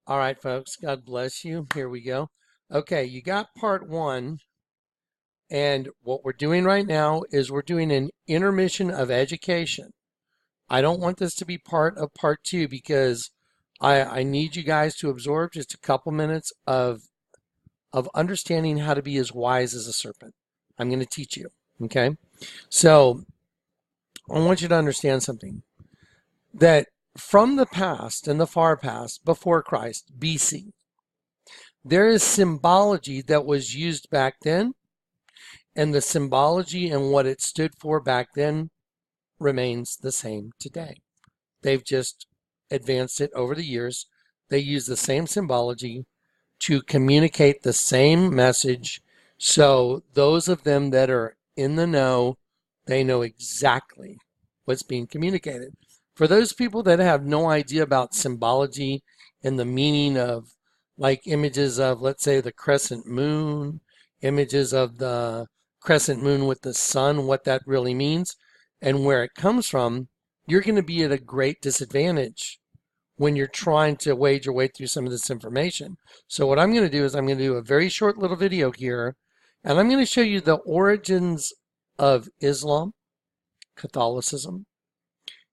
All right, folks, God bless you. Here we go. Okay, you got part one. And what we're doing right now is we're doing an intermission of education. I don't want this to be part of part two because I need you guys to absorb just a couple minutes of understanding how to be as wise as a serpent. I'm going to teach you. Okay. So I want you to understand something that from the past and the far past, before Christ, BC, there is symbology that was used back then, and the symbology and what it stood for back then remains the same today. They've just advanced it over the years. They use the same symbology to communicate the same message. So those of them that are in the know, they know exactly what's being communicated. For those people that have no idea about symbology and the meaning of, like, images of, let's say, the crescent moon, images of the crescent moon with the sun, what that really means and where it comes from, you're going to be at a great disadvantage when you're trying to wade your way through some of this information. So what I'm going to do is I'm going to do a very short little video here, and I'm going to show you the origins of Islam, Catholicism,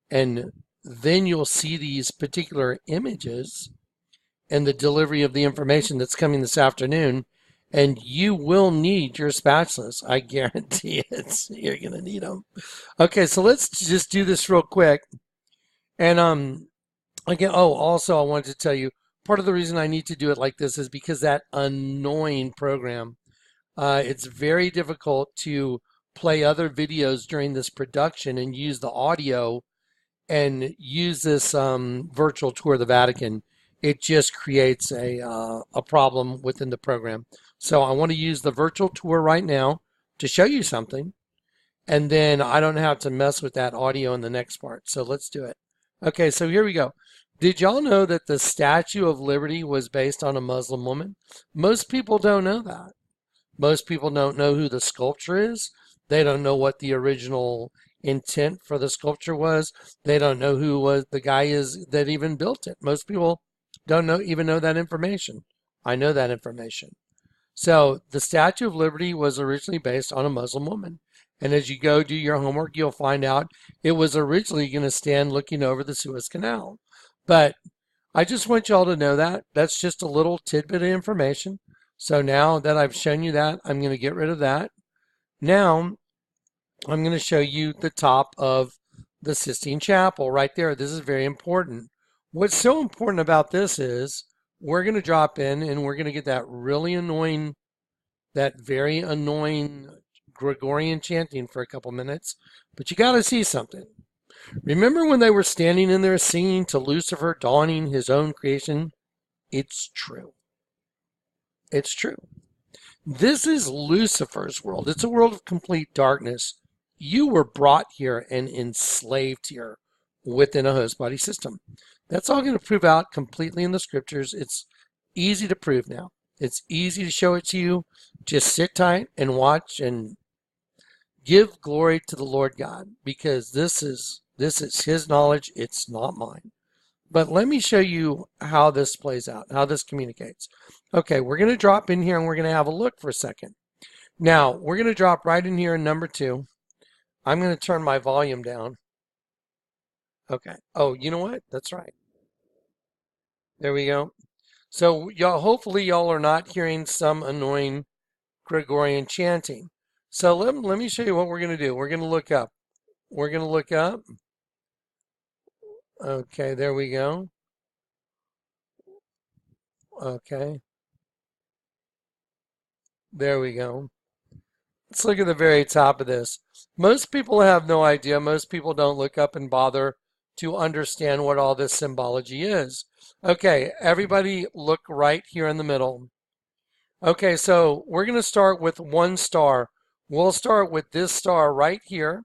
and then you'll see these particular images and the delivery of the information that's coming this afternoon. And you will need your spatulas. I guarantee it. You're going to need them. Okay, so let's just do this real quick. And again, also I wanted to tell you, part of the reason I need to do it like this is because that annoying program, it's very difficult to play other videos during this production and use the audio and use this virtual tour of the Vatican. It just creates a problem within the program. So I want to use the virtual tour right now to show you something, and then I don't have to mess with that audio in the next part. So let's do it. Okay, so here we go. Did y'all know that the Statue of Liberty was based on a Muslim woman? Most people don't know that. Most people don't know who the sculptor is. They don't know what the original intent for the sculpture was. They don't know who was the guy is that even built it. Most people don't even know that information. I know that information. So the Statue of Liberty was originally based on a Muslim woman. And as you go do your homework, you'll find out it was originally going to stand looking over the Suez Canal. But I just want y'all to know that. That's just a little tidbit of information. So now that I've shown you that, I'm going to get rid of that. Now, I'm going to show you the top of the Sistine Chapel right there. This is very important. What's so important about this is we're going to drop in and we're going to get that really annoying, that very annoying Gregorian chanting for a couple minutes. But you got to see something. Remember when they were standing in there singing to Lucifer, dawning his own creation? It's true. It's true. This is Lucifer's world. It's a world of complete darkness. You were brought here and enslaved here within a host body system. That's all going to prove out completely in the scriptures. It's easy to prove now. It's easy to show it to you. Just sit tight and watch and give glory to the Lord God, because this is his knowledge. It's not mine. But let me show you how this plays out, how this communicates. Okay, we're going to drop in here and we're going to have a look for a second. Now, we're going to drop right in here in number 2. I'm going to turn my volume down. Okay. Oh, you know what? That's right. There we go. So y'all, hopefully y'all are not hearing some annoying Gregorian chanting. So let me show you what we're going to do. We're going to look up. We're going to look up. Okay, there we go. Okay. There we go. Let's look at the very top of this. Most people have no idea. Most people don't look up and bother to understand what all this symbology is. Okay, everybody look right here in the middle. Okay, so we're going to start with one star. We'll start with this star right here.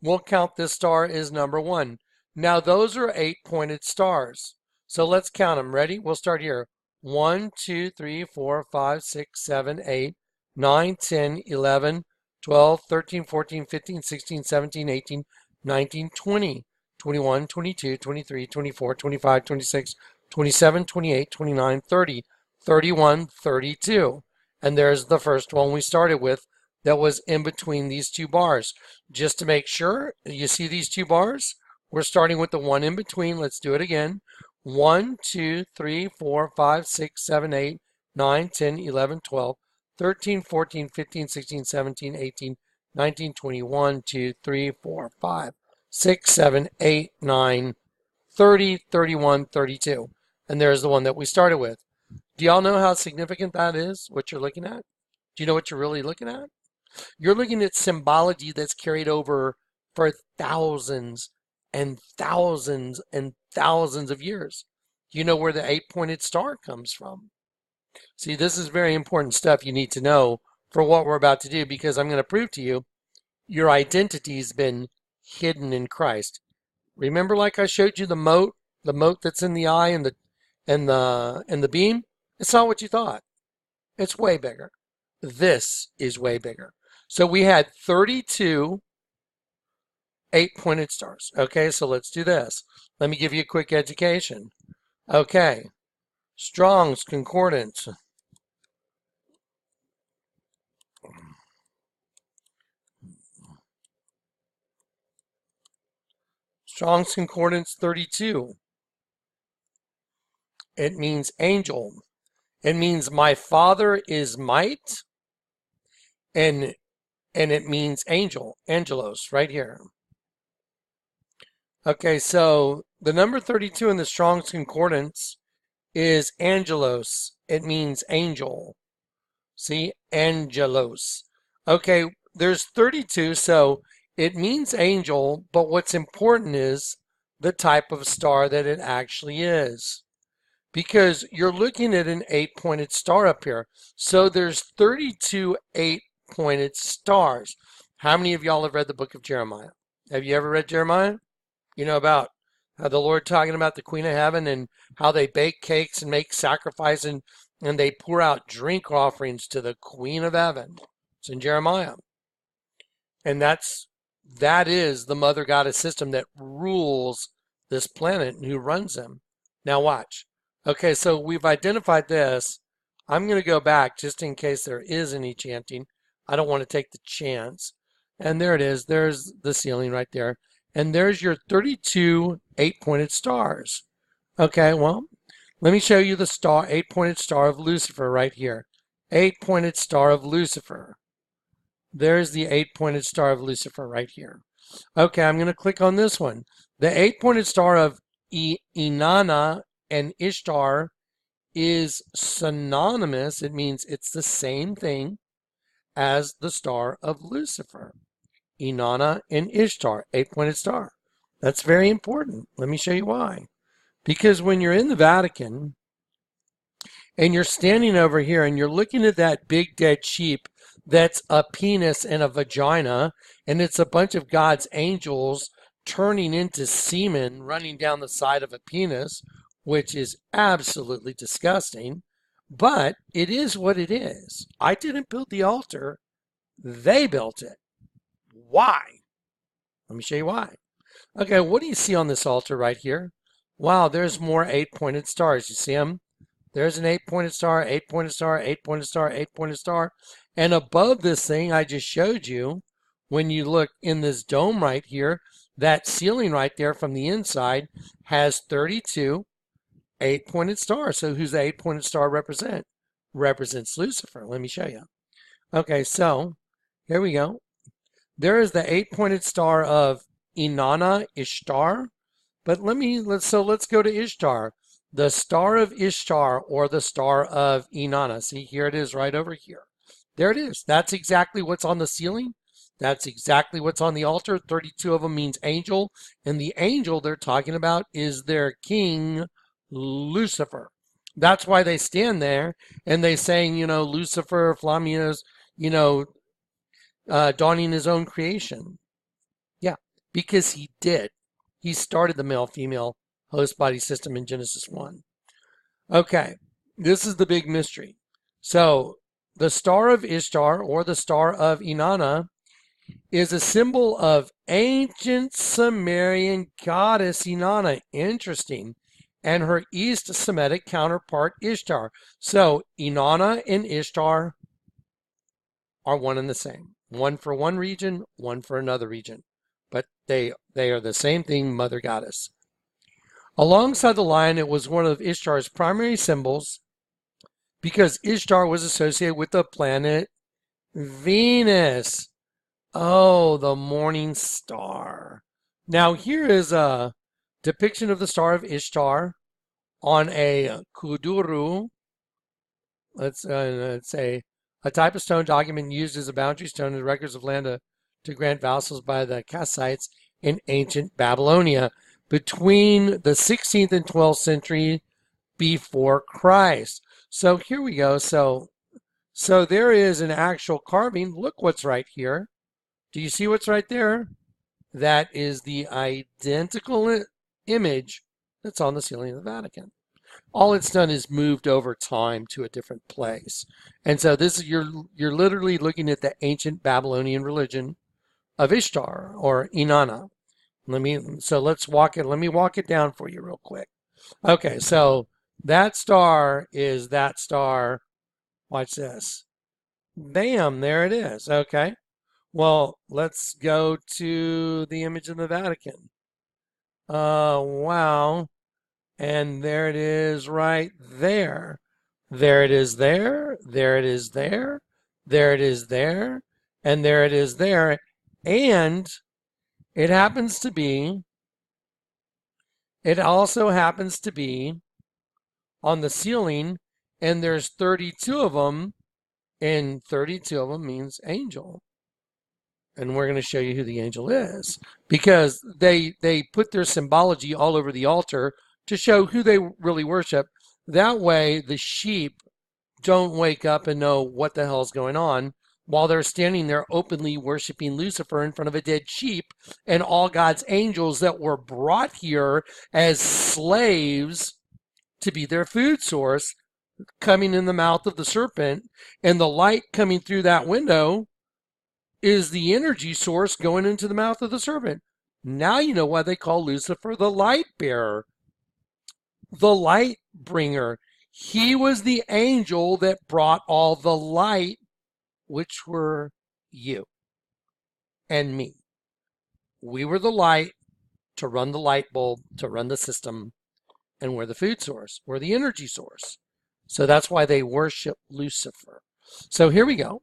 We'll count this star as number 1. Now, those are 8-pointed stars. So let's count them. Ready? We'll start here. 1, 2, 3, 4, 5, 6, 7, 8, 9, 10, 11, 12, 13, 14, 15, 16, 17, 18, 19, 20, 21, 22, 23, 24, 25, 26, 27, 28, 29, 30, 31, 32. And there's the first one we started with that was in between these two bars. Just to make sure, you see these two bars? We're starting with the one in between. Let's do it again. 1, 2, 3, 4, 5, 6, 7, 8, 9, 10, 11, 12, 13, 14, 15, 16, 17, 18, 19, 20, 1, 2, 3, 4, 5, 6, 7, 8, 9, 30, 31, 32. And there's the one that we started with. Do y'all know how significant that is, what you're looking at? Do you know what you're really looking at? You're looking at symbology that's carried over for thousands and thousands and thousands of years. Do you know where the 8-pointed star comes from? See, this is very important stuff you need to know for what we're about to do, because I'm going to prove to you your identity's been hidden in Christ. Remember, like I showed you the mote that's in the eye and the beam? It's not what you thought. It's way bigger. This is way bigger. So we had 32 8-pointed stars. Okay, so let's do this. Let me give you a quick education. Okay, Strong's Concordance. Strong's Concordance 32. It means angel. It means my Father is might, and it means angel, angelos, right here. Okay, so the number 32 in the Strong's Concordance is angelos. It means angel. See, angelos. Okay, there's 32, so it means angel, but what's important is the type of star that it actually is. Because you're looking at an 8-pointed star up here. So there's 32 8-pointed stars. How many of y'all have read the book of Jeremiah? Have you ever read Jeremiah? You know about how the Lord talking about the Queen of Heaven and how they bake cakes and make sacrifice and they pour out drink offerings to the Queen of Heaven. It's in Jeremiah. And that is the mother goddess system that rules this planet and who runs them. Now watch. Okay, so we've identified this. I'm going to go back just in case there is any chanting. I don't want to take the chance. And there it is. There's the ceiling right there. And there's your 32 8-pointed stars. Okay, well, let me show you the 8-pointed star of Lucifer right here. 8-pointed star of Lucifer. There's the 8-pointed star of Lucifer right here. Okay, I'm going to click on this one. The 8-pointed star of Inanna and Ishtar is synonymous. It means it's the same thing as the star of Lucifer. Inanna and Ishtar, 8-pointed star. That's very important. Let me show you why. Because when you're in the Vatican and you're standing over here and you're looking at that big dead sheep that's a penis and a vagina, and it's a bunch of God's angels turning into semen running down the side of a penis, which is absolutely disgusting, but it is what it is. I didn't build the altar. They built it. Why? Let me show you why. Okay, what do you see on this altar right here? Wow, there's more 8-pointed stars. You see them? There's an 8-pointed star, 8-pointed star, 8-pointed star, 8-pointed star. And above this thing I just showed you, when you look in this dome right here, that ceiling right there from the inside has 32 8-pointed stars. So who's the 8-pointed star represent? Represents Lucifer. Let me show you. Okay, so here we go. There is the 8-pointed star of Inanna, Ishtar. But let's go to Ishtar. The star of Ishtar, or the star of Inanna. See, here it is right over here. There it is. That's exactly what's on the ceiling. That's exactly what's on the altar. 32 of them means angel. And the angel they're talking about is their king, Lucifer. That's why they stand there and they saying, Lucifer, Flamius, dawning his own creation. Yeah, because he did. He started the male-female host body system in Genesis 1. Okay, this is the big mystery. So the star of Ishtar, or the star of Inanna, is a symbol of ancient Sumerian goddess Inanna. Interesting. and her East Semitic counterpart Ishtar. So Inanna and Ishtar are one and the same. One for one region, one for another region. But they are the same thing, mother goddess. Alongside the lion, it was one of Ishtar's primary symbols because Ishtar was associated with the planet Venus. Oh, the morning star. Now here is a depiction of the star of Ishtar on a kuduru. Let's say a type of stone document used as a boundary stone in records of land to grant vassals by the Kassites in ancient Babylonia between the 16th and 12th century before Christ. So here we go. So there is an actual carving. Look what's right here. Do you see what's right there? That is the identical image that's on the ceiling of the Vatican. All it's done is moved over time to a different place. And so this is you're literally looking at the ancient Babylonian religion of Ishtar or Inanna. Let me walk it down for you real quick. Okay, so that star is that star. Watch this. Bam, there it is. Okay. Well, let's go to the image of the Vatican. Wow. And there it is right there. There it is there. There it is there. There it is there. And there it is there. And it also happens to be on the ceiling, and there's 32 of them, and 32 of them means angel. And we're going to show you who the angel is, because they put their symbology all over the altar to show who they really worship. That way the sheep don't wake up and know what the hell's going on while they're standing there openly worshiping Lucifer in front of a dead sheep and all God's angels that were brought here as slaves to be their food source, coming in the mouth of the serpent, and the light coming through that window is the energy source going into the mouth of the serpent. Now you know why they call Lucifer the light bearer, the light bringer. He was the angel that brought all the light, which were you and me. We were the light to run the light bulb, to run the system, and we're the food source. We're the energy source. So that's why they worship Lucifer. So here we go.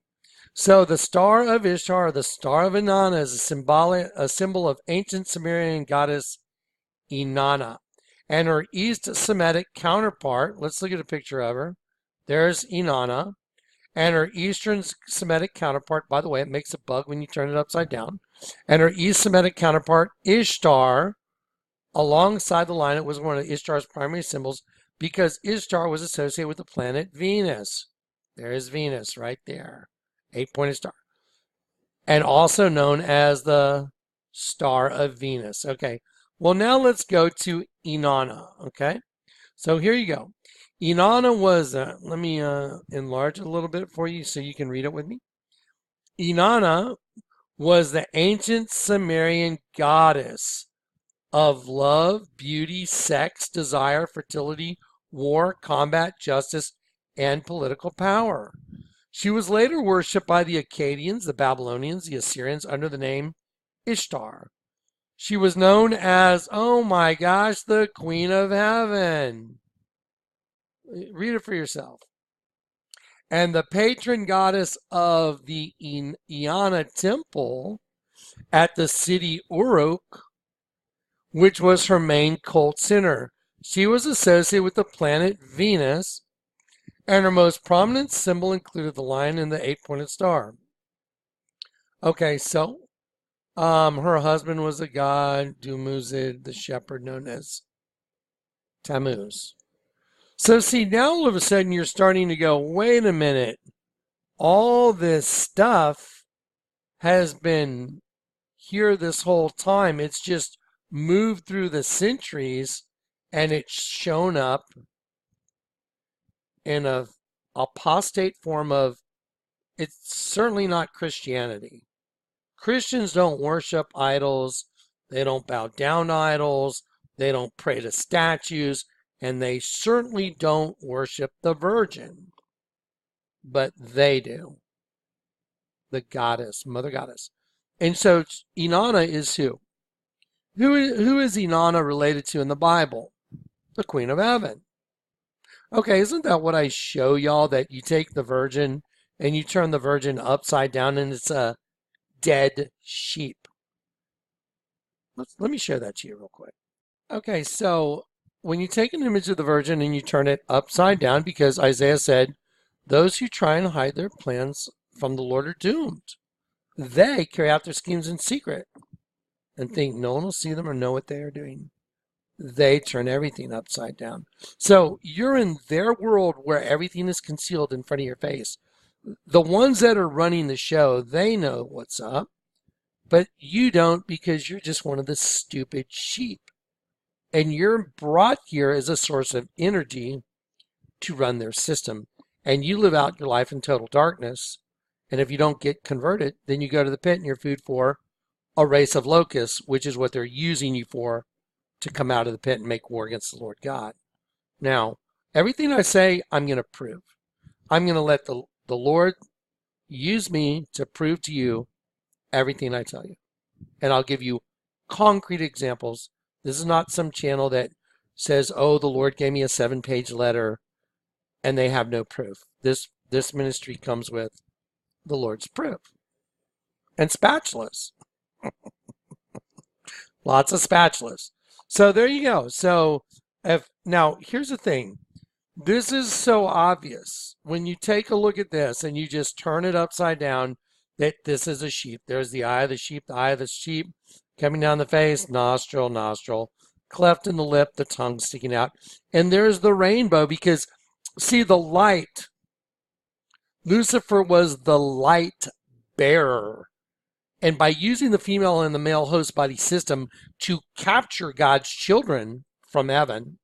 So the star of Ishtar, the star of Inanna, is a symbol of ancient Sumerian goddess Inanna. And her East Semitic counterpart, let's look at a picture of her. There's Inanna. And her Eastern Semitic counterpart, by the way, it makes a bug when you turn it upside down. And her East Semitic counterpart, Ishtar, alongside the line, it was one of Ishtar's primary symbols because Ishtar was associated with the planet Venus. There's Venus right there. 8-pointed star. And also known as the star of Venus. Okay. Well, now let's go to Inanna. Okay. So here you go. Inanna was, let me enlarge it a little bit for you so you can read it with me. Inanna was the ancient Sumerian goddess of love, beauty, sex, desire, fertility, war, combat, justice, and political power. She was later worshipped by the Akkadians, the Babylonians, the Assyrians under the name Ishtar. She was known as, oh my gosh, the Queen of Heaven. Read it for yourself. And the patron goddess of the Inanna temple at the city Uruk, which was her main cult center. She was associated with the planet Venus, and her most prominent symbol included the lion and the 8-pointed star. Okay, so her husband was a god, Dumuzid, the shepherd known as Tammuz. So see, now all of a sudden you're starting to go, wait a minute, all this stuff has been here this whole time. It's just moved through the centuries and it's shown up in a apostate form of, it's certainly not Christianity. Christians don't worship idols. They don't bow down to idols. They don't pray to statues. And they certainly don't worship the Virgin, but they do. The goddess, Mother Goddess. And so Inanna is who? Who is Inanna related to in the Bible? The Queen of Heaven. Okay, isn't that what I show y'all, that you take the Virgin and you turn the Virgin upside down and it's a dead sheep? Let me show that to you real quick. Okay, so when you take an image of the Virgin and you turn it upside down, because Isaiah said, those who try and hide their plans from the Lord are doomed. They carry out their schemes in secret and think no one will see them or know what they are doing. They turn everything upside down. So you're in their world where everything is concealed in front of your face. The ones that are running the show, they know what's up, but you don't, because you're just one of the stupid sheep. And you're brought here as a source of energy to run their system. And you live out your life in total darkness. And if you don't get converted, then you go to the pit and you're food for a race of locusts, which is what they're using you for, to come out of the pit and make war against the Lord God. Now, everything I say, I'm going to prove. I'm going to let the Lord use me to prove to you everything I tell you. And I'll give you concrete examples. This is not some channel that says, oh, the Lord gave me a 7-page letter, and they have no proof. This ministry comes with the Lord's proof. And spatulas. Lots of spatulas. So there you go. So now here's the thing. This is so obvious. When you take a look at this and you just turn it upside down, that this is a sheep. There's the eye of the sheep, coming down the face, nostril, cleft in the lip, the tongue sticking out. And there's the rainbow, because see, the light, Lucifer was the light bearer. And by using the female and the male host body system to capture God's children from heaven,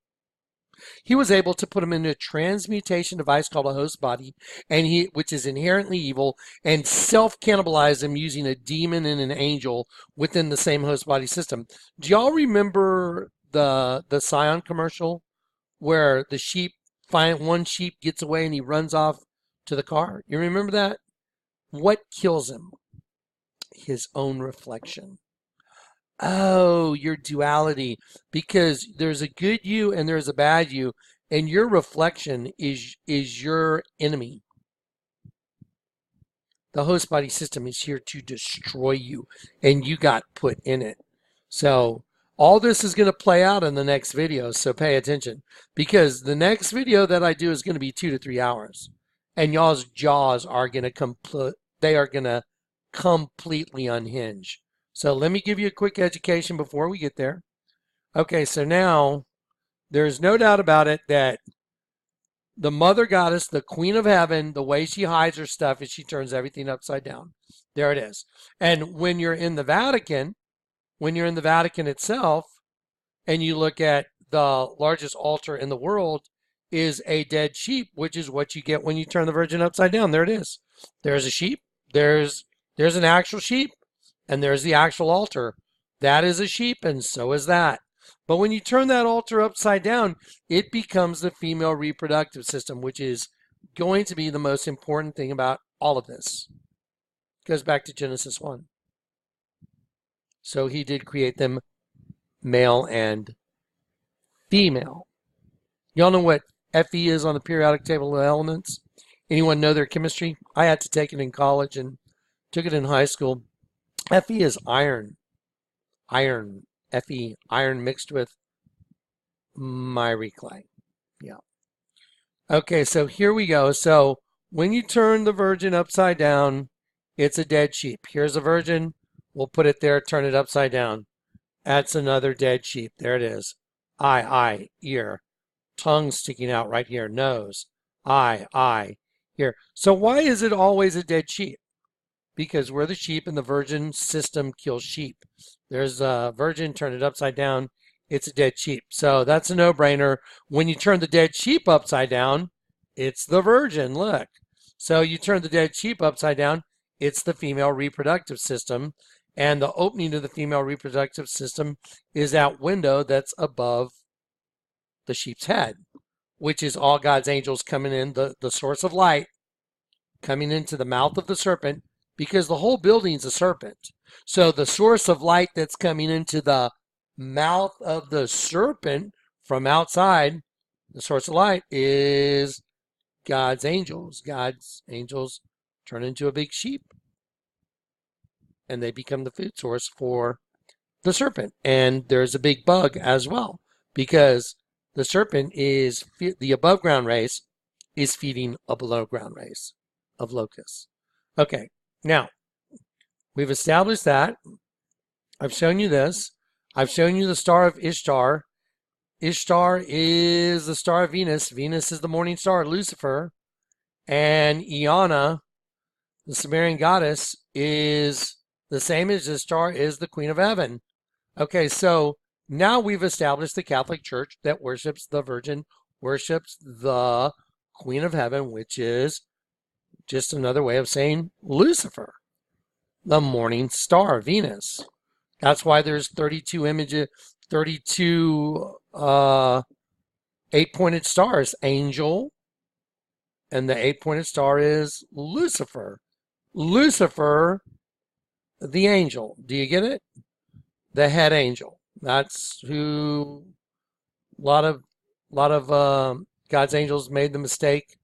he was able to put them into a transmutation device called a host body, which is inherently evil, and self-cannibalize them using a demon and an angel within the same host body system. Do y'all remember the Scion commercial where the one sheep gets away and he runs off to the car? You remember that? What kills him? His own reflection. Oh, your duality, because there's a good you and there's a bad you, and your reflection is your enemy. The host body system is here to destroy you, and you got put in it. So all this is going to play out in the next video, so pay attention, because the next video that I do is going to be 2 to 3 hours, and y'all's jaws are going to completely unhinge. So let me give you a quick education before we get there. Okay, so now there's no doubt about it that the Mother Goddess, the Queen of Heaven, the way she hides her stuff is she turns everything upside down. There it is. And when you're in the Vatican itself, and you look at the largest altar in the world is a dead sheep, which is what you get when you turn the Virgin upside down. There it is. There's a sheep. There's an actual sheep. And there's the actual altar. That is a sheep, and so is that. But when you turn that altar upside down, it becomes the female reproductive system, which is going to be the most important thing about all of this. It goes back to Genesis 1. So he did create them male and female. Y'all know what Fe is on the periodic table of elements? Anyone know their chemistry? I had to take it in college and took it in high school. Fe is iron. Fe, iron mixed with miry clay. Yeah. Okay, so here we go. So when you turn the Virgin upside down, it's a dead sheep. Here's a Virgin. We'll put it there, turn it upside down. That's another dead sheep. There it is. Eye, ear. Tongue sticking out right here. Nose. Eye, here. So why is it always a dead sheep? Because we're the sheep and the Virgin system kills sheep. There's a Virgin, turn it upside down, it's a dead sheep. So that's a no-brainer. When you turn the dead sheep upside down, it's the Virgin, look. So you turn the dead sheep upside down, it's the female reproductive system. And the opening to the female reproductive system is that window that's above the sheep's head, which is all God's angels coming in, the source of light coming into the mouth of the serpent, because the whole building's a serpent. So the source of light that's coming into the mouth of the serpent from outside, the source of light is God's angels. God's angels turn into a big sheep, and they become the food source for the serpent. And there's a big bug as well, because the serpent is, the above ground race is feeding a below ground race of locusts. Okay, now we've established that. I've shown you this. I've shown you the star of Ishtar. Ishtar is the star of Venus. Venus is the morning star, Lucifer. And Iana, the Sumerian goddess, is the same as Ishtar, is the queen of heaven. Okay, so now we've established the Catholic Church that worships the Virgin, worships the queen of heaven, which is just another way of saying Lucifer, the morning star, Venus. That's why there's 32 images, 32 eight-pointed stars, angel, and the eight-pointed star is Lucifer. Lucifer, the angel. Do you get it? The head angel. That's who a lot of God's angels made the mistake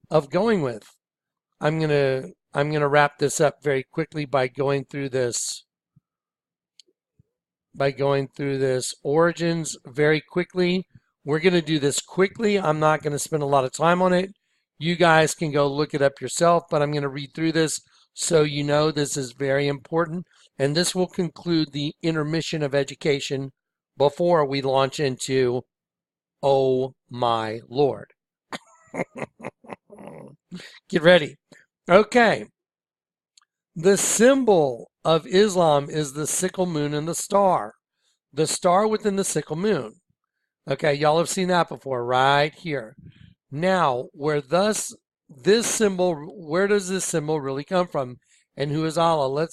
of going with. I'm gonna wrap this up very quickly by going through this origins very quickly. We're going to do this quickly. I'm not going to spend a lot of time on it. You guys can go look it up yourself, but I'm going to read through this so you know this is very important. And this will conclude the intermission of education before we launch into Oh My Lord. Get ready. Okay. The symbol of Islam is the sickle moon and the star. The star within the sickle moon. Okay, y'all have seen that before, right here. Now, where does this symbol really come from? And who is Allah?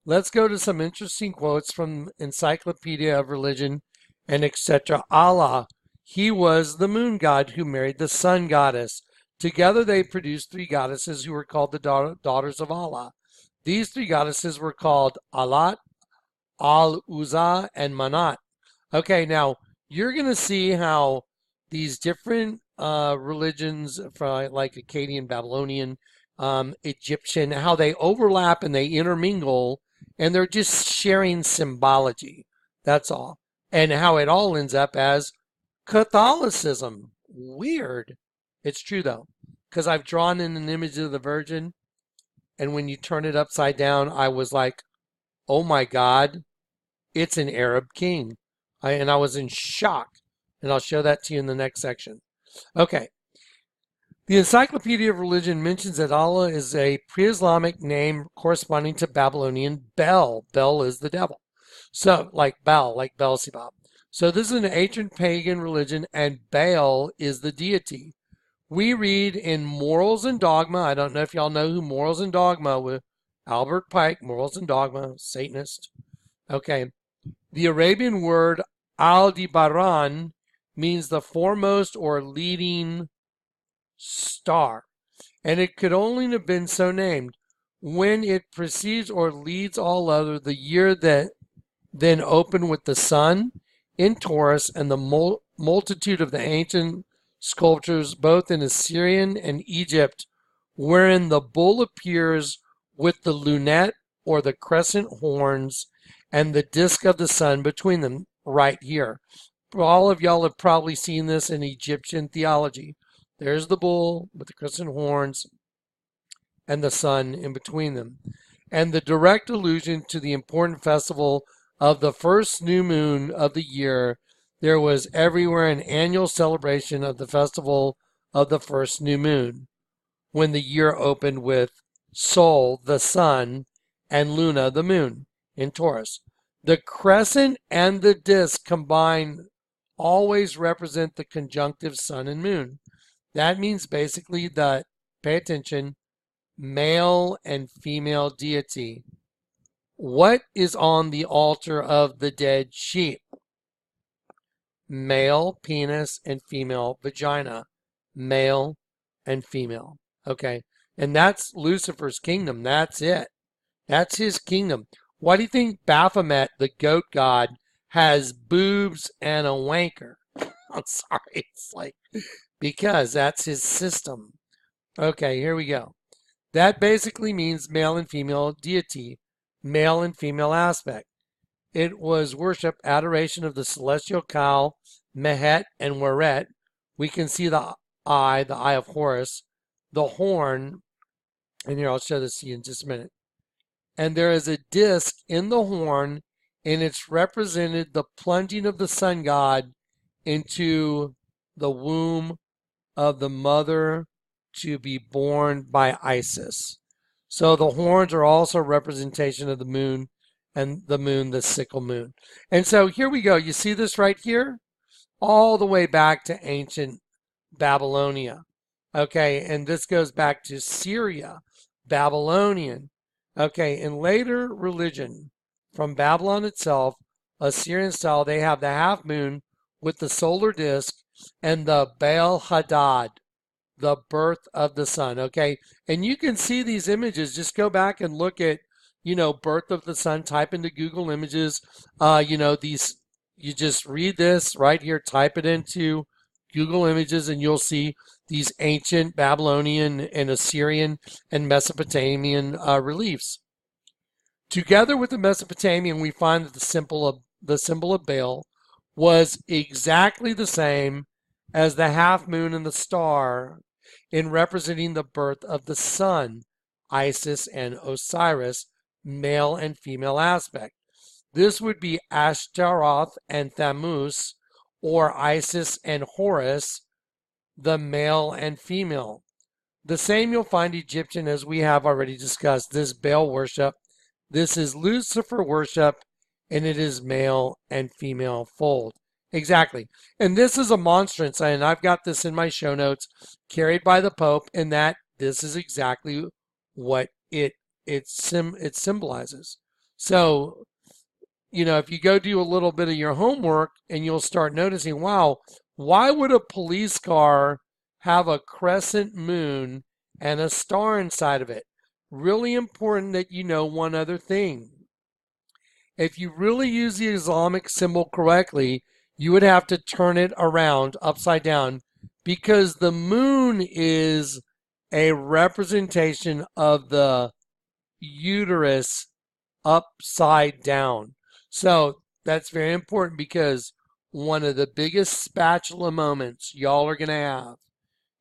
Let's go to some interesting quotes from Encyclopedia of Religion and etc. Allah, he was the moon god who married the sun goddess. Together they produced three goddesses who were called the daughters of Allah. These three goddesses were called Alat, Al-Uzza, and Manat. Okay, now you're going to see how these different religions, from like Akkadian, Babylonian, Egyptian, how they overlap and they intermingle, and they're just sharing symbology. That's all. And how it all ends up as Catholicism. Weird. It's true though, because I've drawn in an image of the Virgin, and when you turn it upside down, I was like, oh my God, it's an Arab king. And I was in shock. And I'll show that to you in the next section. Okay. The Encyclopedia of Religion mentions that Allah is a pre-Islamic name corresponding to Babylonian Bel. Bel is the devil. So, like Baal, like Beelzebub. So this is an ancient pagan religion, and Baal is the deity. We read in Morals and Dogma. I don't know if y'all know who Morals and Dogma with Albert Pike, Morals and Dogma, Satanist. Okay. The Arabian word Aldebaran means the foremost or leading star, and it could only have been so named. When it precedes or leads all other, the year that then opened with the sun in Taurus and the multitude of the ancient sculptures, both in Assyrian and Egypt, wherein the bull appears with the lunette or the crescent horns and the disk of the sun between them, right here. All of y'all have probably seen this in Egyptian theology. There's the bull with the crescent horns and the sun in between them. And the direct allusion to the important festival of the first new moon of the year, there was everywhere an annual celebration of the festival of the first new moon, when the year opened with Sol, the sun, and Luna, the moon, in Taurus. The crescent and the disk combined always represent the conjunctive sun and moon. That means basically that, pay attention, male and female deity. What is on the altar of the dead sheep? male penis and female vagina, male and female. Okay, and that's Lucifer's kingdom. That's it. That's his kingdom. Why do you think Baphomet, the goat god, has boobs and a wanker? I'm sorry. It's like, because that's his system. Okay, here we go. That basically means male and female deity, male and female aspect. It was worship, adoration of the celestial cow, Mehet and Weret. We can see the eye of Horus, the horn, and here I'll show this to you in just a minute. And there is a disc in the horn, and it's represented the plunging of the sun god into the womb of the mother to be born by Isis. So the horns are also a representation of the moon, and the moon, the sickle moon. And so here we go. You see this right here? All the way back to ancient Babylonia. Okay, and this goes back to Syria, Babylonian. Okay, in later religion, from Babylon itself, Assyrian style, they have the half moon with the solar disk and the Baal Hadad, the birth of the sun. Okay, and you can see these images. Just go back and look at, birth of the sun. Type into Google Images. These. You just read this right here. Type it into Google Images, and you'll see these ancient Babylonian and Assyrian and Mesopotamian reliefs. Together with the Mesopotamian, we find that the symbol of Baal was exactly the same as the half moon and the star in representing the birth of the sun, Isis and Osiris, male and female aspect. This would be Ashtaroth and Thammuz, or Isis and Horus, the male and female. The same you'll find Egyptian, as we have already discussed. This Baal worship, this is Lucifer worship, and it is male and female fold. Exactly. And this is a monstrance, and I've got this in my show notes, carried by the Pope, and that this is exactly what it symbolizes. So, if you go do a little bit of your homework, and you'll start noticing, wow, why would a police car have a crescent moon and a star inside of it? Really important that you know one other thing. If you really use the Islamic symbol correctly, you would have to turn it around upside down, because the moon is a representation of the uterus upside down. So that's very important, because one of the biggest spatula moments y'all are going to have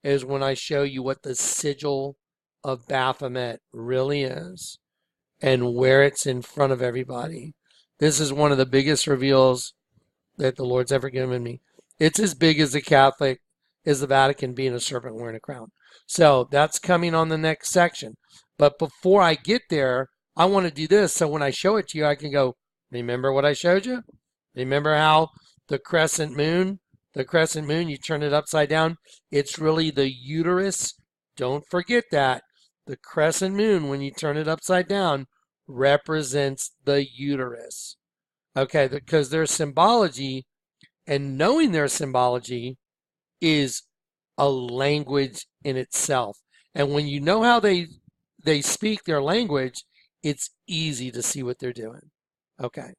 is when I show you what the sigil of Baphomet really is and where it's in front of everybody. This is one of the biggest reveals that the Lord's ever given me. It's as big as the Vatican being a serpent wearing a crown. So that's coming on the next section. But before I get there, I want to do this, so when I show it to you, I can go, remember what I showed you? Remember how the crescent moon, you turn it upside down, it's really the uterus. Don't forget that. The crescent moon, when you turn it upside down, represents the uterus. Okay, because their symbology, and knowing their symbology, is a language in itself. And when you know how they speak their language, it's easy to see what they're doing. Okay.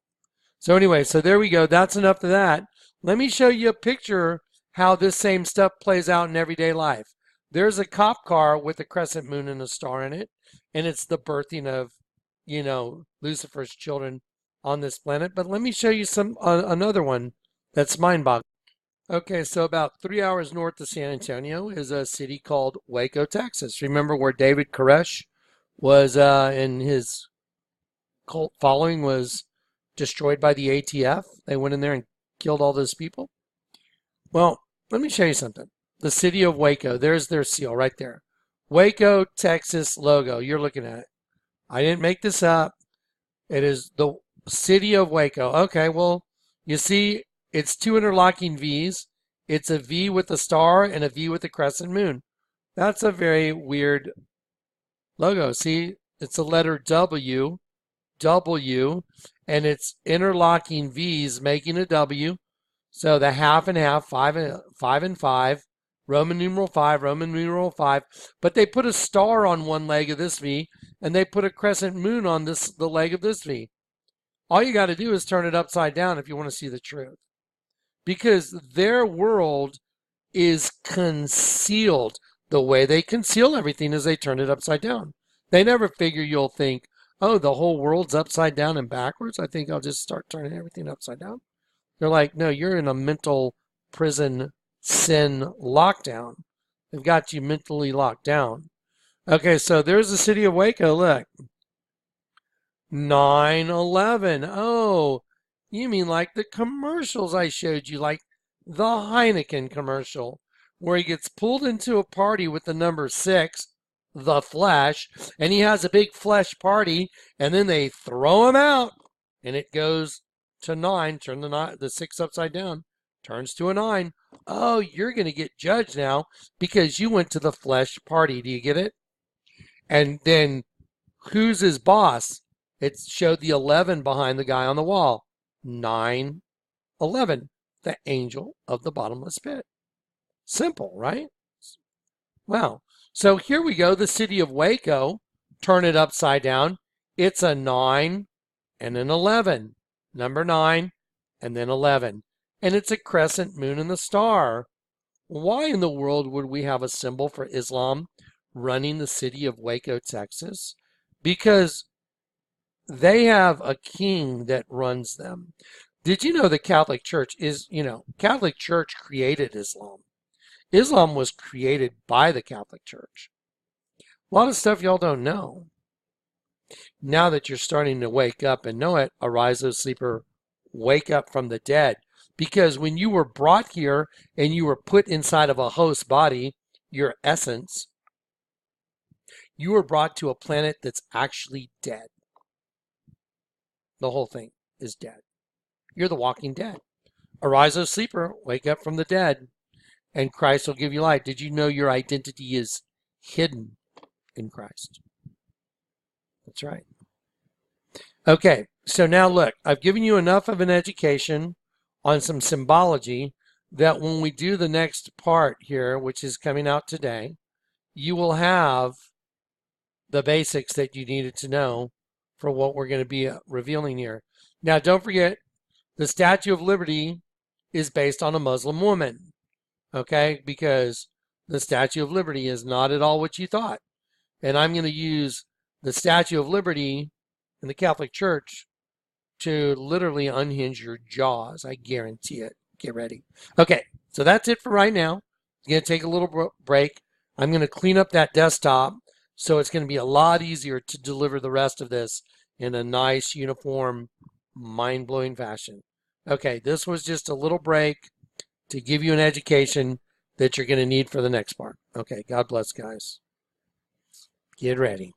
So anyway, so there we go. That's enough of that. Let me show you a picture how this same stuff plays out in everyday life. There's a cop car with a crescent moon and a star in it, and it's the birthing of, Lucifer's children on this planet. But let me show you another one that's mind-boggling. Okay, so about 3 hours north of San Antonio is a city called Waco, Texas. Remember where David Koresh was, in his cult following, was destroyed by the ATF? They went in there and killed all those people. Well, let me show you something. The city of Waco, there's their seal right there. Waco, Texas logo. You're looking at it. I didn't make this up. It is the city of Waco. Okay, well, you see, it's two interlocking V's. It's a V with a star and a V with a crescent moon. That's a very weird logo. See, it's a letter W, and it's interlocking V's making a W. So the half and half, 5 and 5, Roman numeral 5, Roman numeral 5. But they put a star on one leg of this V, and they put a crescent moon on the leg of this V. All you got to do is turn it upside down if you want to see the truth. Because their world is concealed. The way they conceal everything is they turn it upside down. They never figure you'll think, oh, the whole world's upside down and backwards. I think I'll just start turning everything upside down. They're like, no, you're in a mental prison sin lockdown. They've got you mentally locked down. Okay, so there's the city of Waco. Look. 9/11. Oh, you mean like the commercials I showed you, like the Heineken commercial, where he gets pulled into a party with the number 6, the flesh, and he has a big flesh party, and then they throw him out, and it goes to 9. Turn the 6 upside down, turns to a 9. Oh, you're going to get judged now because you went to the flesh party. Do you get it? And then who's his boss? It showed the 11 behind the guy on the wall. 9/11, the angel of the bottomless pit. Simple, right? Wow. So here we go, the city of Waco. Turn it upside down. It's a 9 and an 11. Number 9 and then 11. And it's a crescent moon and the star. Why in the world would we have a symbol for Islam running the city of Waco, Texas? Because they have a king that runs them. Did you know the Catholic Church is, Catholic Church created Islam. Islam was created by the Catholic Church. A lot of stuff y'all don't know. Now that you're starting to wake up and know it, arise, O sleeper, wake up from the dead. Because when you were brought here and you were put inside of a host body, your essence, you were brought to a planet that's actually dead. The whole thing is dead. You're the walking dead. Arise, O sleeper, wake up from the dead, and Christ will give you light. Did you know your identity is hidden in Christ? That's right. Okay, so now look, I've given you enough of an education on some symbology that when we do the next part here, which is coming out today, you will have the basics that you needed to know for what we're going to be revealing here. Now, don't forget, the Statue of Liberty is based on a Muslim woman, okay? Because the Statue of Liberty is not at all what you thought. And I'm going to use the Statue of Liberty in the Catholic Church to literally unhinge your jaws. I guarantee it. Get ready. Okay, so that's it for right now. I'm going to take a little break. I'm going to clean up that desktop. So it's going to be a lot easier to deliver the rest of this in a nice, uniform, mind-blowing fashion. Okay, this was just a little break to give you an education that you're going to need for the next part. Okay, God bless, guys. Get ready.